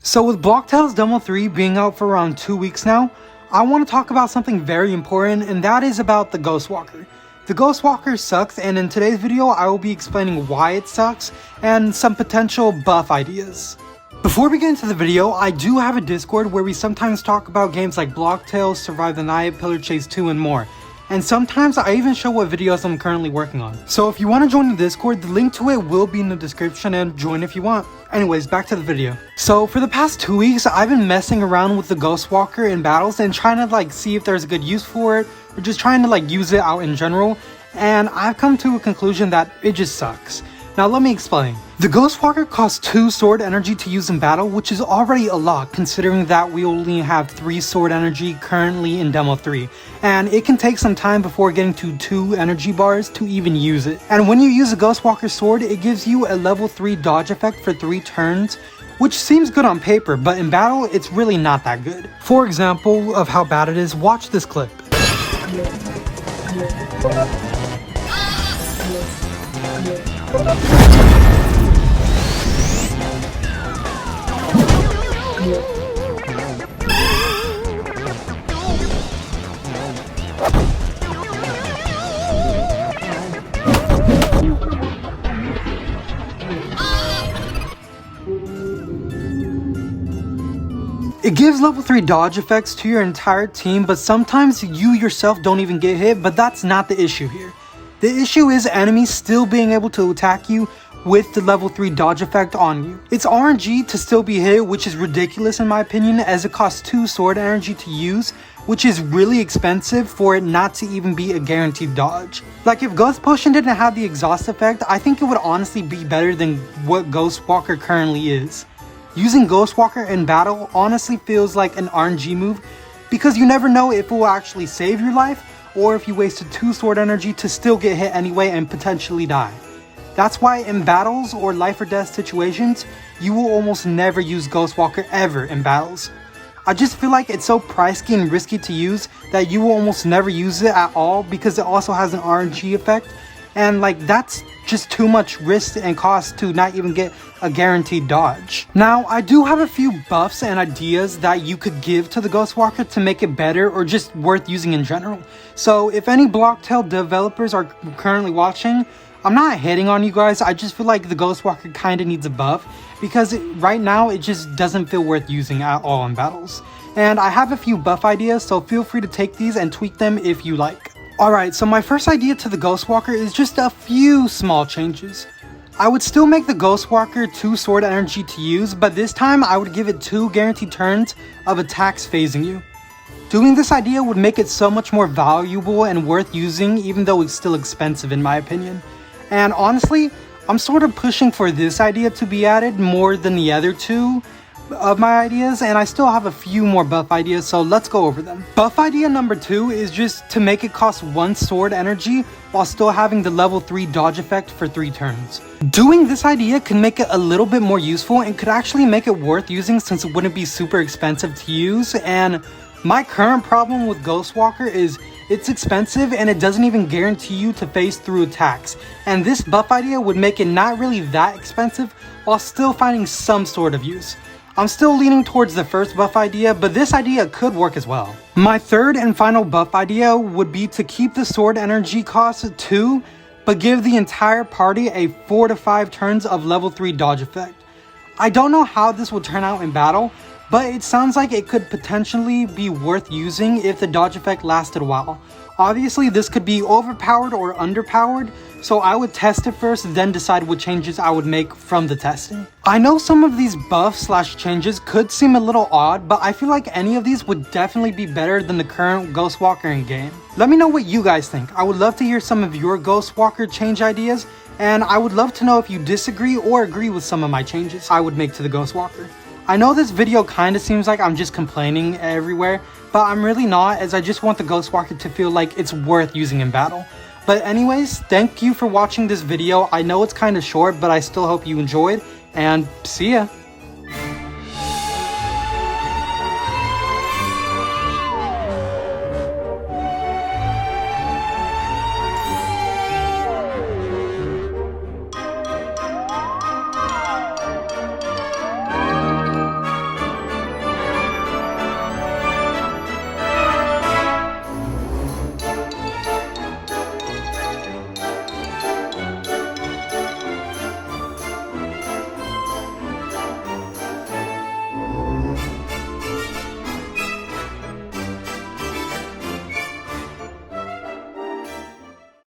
So with Blocktails Demo 3 being out for around 2 weeks now, I want to talk about something very important, and that is about the Ghostwalker. The Ghostwalker sucks, and in today's video I will be explaining why it sucks and some potential buff ideas. Before we get into the video, I do have a Discord where we sometimes talk about games like Blocktails, Survive the Night, Pillar Chase 2 and more. And sometimes I even show what videos I'm currently working on. So if you want to join the Discord, the link to it will be in the description, and join if you want. Anyways, back to the video. So for the past 2 weeks, I've been messing around with the Ghostwalker in battles and trying to see if there's a good use for it, or just trying to use it out in general. And I've come to a conclusion that it just sucks. Now let me explain. The Ghostwalker costs 2 sword energy to use in battle, which is already a lot considering that we only have 3 sword energy currently in Demo 3. And it can take some time before getting to 2 energy bars to even use it. And when you use a Ghostwalker sword, it gives you a level 3 dodge effect for 3 turns, which seems good on paper, but in battle it's really not that good. For example of how bad it is, watch this clip. It gives level 3 dodge effects to your entire team, but sometimes you yourself don't even get hit, but that's not the issue here. The issue is enemies still being able to attack you with the level 3 dodge effect on you. It's RNG to still be hit, which is ridiculous in my opinion, as it costs 2 sword energy to use, which is really expensive for it not to even be a guaranteed dodge. If Ghost Potion didn't have the exhaust effect, I think it would honestly be better than what Ghostwalker currently is. Using Ghostwalker in battle honestly feels like an RNG move, because you never know if it will actually save your life, or if you wasted 2 sword energy to still get hit anyway and potentially die. That's why in battles or life or death situations, you will almost never use Ghostwalker ever in battles. I just feel like it's so pricey and risky to use that you will almost never use it at all, because it also has an RNG effect, and that's just too much risk and cost to not even get a guaranteed dodge. Now, I do have a few buffs and ideas that you could give to the Ghostwalker to make it better or just worth using in general. So if any Blocktail developers are currently watching, I'm not hating on you guys, I just feel like the Ghostwalker kinda needs a buff, because right now it just doesn't feel worth using at all in battles. And I have a few buff ideas, so feel free to take these and tweak them if you like. Alright, so my first idea to the Ghostwalker is just a few small changes. I would still make the Ghostwalker 2 sword energy to use, but this time I would give it 2 guaranteed turns of attacks phasing you. Doing this idea would make it so much more valuable and worth using, even though it's still expensive in my opinion. And honestly, I'm sort of pushing for this idea to be added more than the other 2 of my ideas, and I still have a few more buff ideas, so let's go over them. Buff idea number 2 is just to make it cost 1 sword energy while still having the level 3 dodge effect for 3 turns. Doing this idea can make it a little bit more useful and could actually make it worth using, since it wouldn't be super expensive to use. And my current problem with Ghostwalker is it's expensive and it doesn't even guarantee you to phase through attacks, and this buff idea would make it not really that expensive while still finding some sort of use. I'm still leaning towards the first buff idea, but this idea could work as well. My third and final buff idea would be to keep the sword energy cost at 2, but give the entire party a 4 to 5 turns of level 3 dodge effect. I don't know how this will turn out in battle, but it sounds like it could potentially be worth using if the dodge effect lasted a while. Obviously this could be overpowered or underpowered, so I would test it first, then decide what changes I would make from the testing. I know some of these buffs / changes could seem a little odd, but I feel like any of these would definitely be better than the current Ghostwalker in game. Let me know what you guys think. I would love to hear some of your Ghostwalker change ideas, and I would love to know if you disagree or agree with some of my changes I would make to the Ghostwalker. I know this video kinda seems like I'm just complaining everywhere, but I'm really not, as I just want the Ghostwalker to feel like it's worth using in battle. But anyways, thank you for watching this video. I know it's kinda short, but I still hope you enjoyed, and see ya!